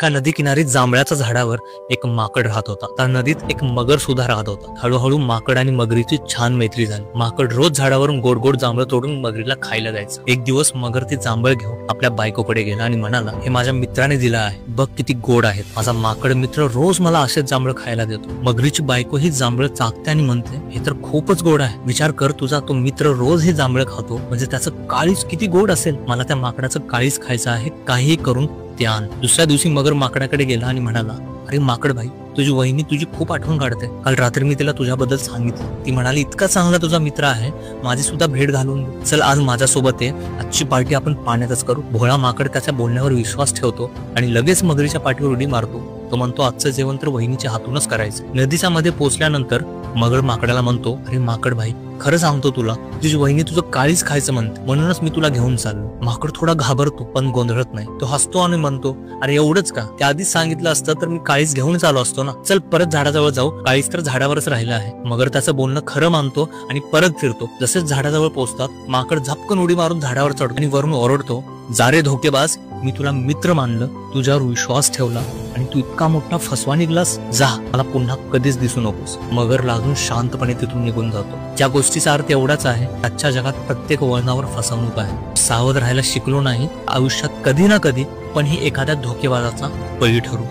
एका नदी किनारी जांभळाच्या झाडावर एक माकड राहत होता. त्या नदीत एक मगर सुद्धा राहत होता. हळूहळू माकड आणि मगरीची छान मैत्री झाली. माकड रोज झाडावरून गोड गोड जांभळ तोडून मगरीला खायला जायचं. एक दिवस मगर ती जांभळ घेऊन आपल्या बायकोकडे गेला आणि म्हणाला, हे माझ्या मित्राने दिलं आहे, बघ किती गोड आहेत. माझा माकड मित्र रोज मला असेच जांभळ खायला देतो. मगरीची बायको ही जांभळ चाकते आणि म्हणते, हे तर खूपच गोड आहे. विचार कर, तुझा तो मित्र रोज हे जांभळ खातो, म्हणजे त्याचं काळीज किती गोड असेल. मला त्या माकडाचं काळीज खायचं आहे, काहीही करून ते आण. दुसऱ्या दिवशी मगर माकडाकडे गेला आणि म्हणाला, अरे माकड भाई, तुझी वहिनी तुझी खूप आठवण काढते. काल रात्री मी तिला तुझ्याबद्दल सांगितलं. ती म्हणाली, इतका चांगला तुझा मित्र आहे, माझी सुद्धा भेट घालून दे. चल आज माझ्यासोबत ये, आजची पार्टी आपण पाण्यातच करू. भोळा माकड त्याच्या बोलण्यावर विश्वास ठेवतो आणि लगेच मगरीच्या पाठीवर उडी मारतो. तो म्हणतो, आजचं जेवण तर वहिनीच्या हातूनच करायचं. नदीच्या मध्ये पोहोचल्यानंतर मगर माकडाला म्हणतो, अरे माकड भाई, खरं सांगतो तुला, तुझी वहिनी तुझं काळीच खायचं म्हणते, म्हणूनच मी तुला घेऊन चाललो. माकड थोडा घाबरतो पण गोंधळत नाही. तो हसतो आणि म्हणतो, अरे एवढंच का? त्या आधीच सांगितलं असतं तर मी काळीच घेऊन चालू असतो ना. चल परत झाडाजवळ जाऊ, काळीच तर झाडावरच राहिलं आहे. मगर त्याचं बोलणं खरं मानतो आणि परत फिरतो. जसेच झाडाजवळ पोहोचतात, माकड झपकन उडी मारून झाडावर चढतो आणि वरून ओरडतो, जा रे धोकेबाज, मी तुला मित्र मानलं, तुझ्यावर विश्वास ठेवला आणि तू इतका मोठा फसवा निघलास. जा, मला पुन्हा कधीच दिसू नकोस. मगर लागून शांतपणे तिथून निघून जातो. ज्या गोष्टीचा अर्थ एवढाच आहे, आजच्या जगात प्रत्येक वळणावर फसवणूक आहे. सावध राहायला शिकलो नाही, आयुष्यात कधी ना कधी पण ही एखाद्या धोकेबाजाचा बळी ठरू.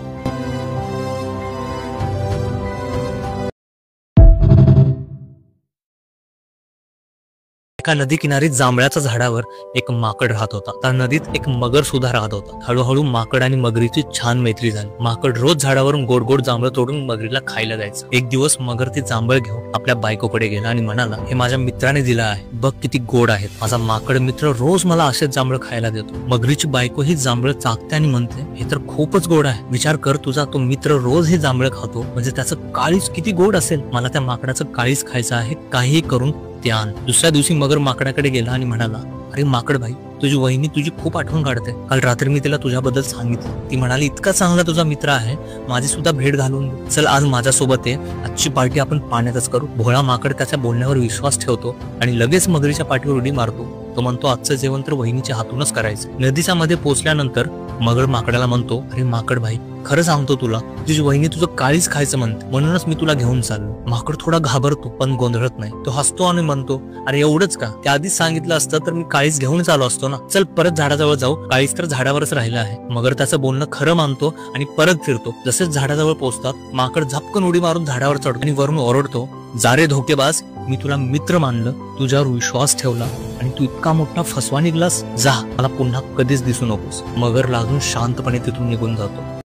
एका नदी किनारी जांभळाच्या झाडावर एक माकड राहत होता. त्या नदीत एक मगर सुद्धा राहत होता. हळूहळू माकड आणि मगरीची छान मैत्री झाली. माकड रोज झाडावरून गोड गोड जांभळ तोडून मगरीला खायला जायचं. एक दिवस मगर ती जांभळ घेऊन आपल्या बायकोकडे गेला आणि म्हणाला, हे माझ्या मित्राने दिलं आहे, बघ किती गोड आहेत. माझा माकड मित्र रोज मला असेच जांभळ खायला देतो. मगरीची बायको ही जांभळ चाकते आणि म्हणते, हे तर खूपच गोड आहे. विचार कर, तुझा तो मित्र रोज हे जांभळ खातो, म्हणजे त्याचं काळीज किती गोड असेल. मला त्या माकडाचं काळीज खायचं आहे, काहीही करून ते आण. दुसऱ्या दिवशी मगर माकडाकडे गेला आणि म्हणाला, अरे माकड भाई, तुझी वहिनी तुझी खूप आठवण काढते. काल रात्री मी तिला तुझ्याबद्दल सांगितलं. ती म्हणाली, इतका चांगला तुझा मित्र आहे, माझी सुद्धा भेट घालून दे. चल आज माझ्यासोबत ये, आजची पार्टी आपण पाण्यातच करू. भोळा माकड त्याच्या बोलण्यावर विश्वास ठेवतो आणि लगेच मगरीच्या पाठीवर उडी मारतो. तो म्हणतो, आजचं जेवण तर वहिनीच्या हातूनच करायचं. नदीच्या मध्ये पोहोचल्यानंतर मगर माकडाला म्हणतो, अरे माकड भाई, खरं सांगतो तुला, तुझी वहिनी तुझं काळीच खायचं म्हणते, म्हणूनच मी तुला घेऊन चाललो. माकड थोडा घाबरतो पण गोंधळत नाही. तो हसतो आणि म्हणतो, अरे एवढंच का? त्या आधीच सांगितलं असतं तर मी काळीच घेऊन चालू असतो ना. चल परत झाडाजवळ जाऊ, काळीच तर झाडावरच राहिलं आहे. मगर त्याचं बोलणं खरं मानतो आणि परत फिरतो. जसेच झाडाजवळ पोहोचतात, माकड झपकन उडी मारून झाडावर चढतो आणि वरून ओरडतो, जा रे धोकेबाज, मी तुला मित्र मानलं, तुझ्यावर विश्वास ठेवला आणि तू इतका मोठा फसवा निघलास. जा, मला पुन्हा कधीच दिसू नकोस. मगर लागून शांतपणे तिथून निघून जातो.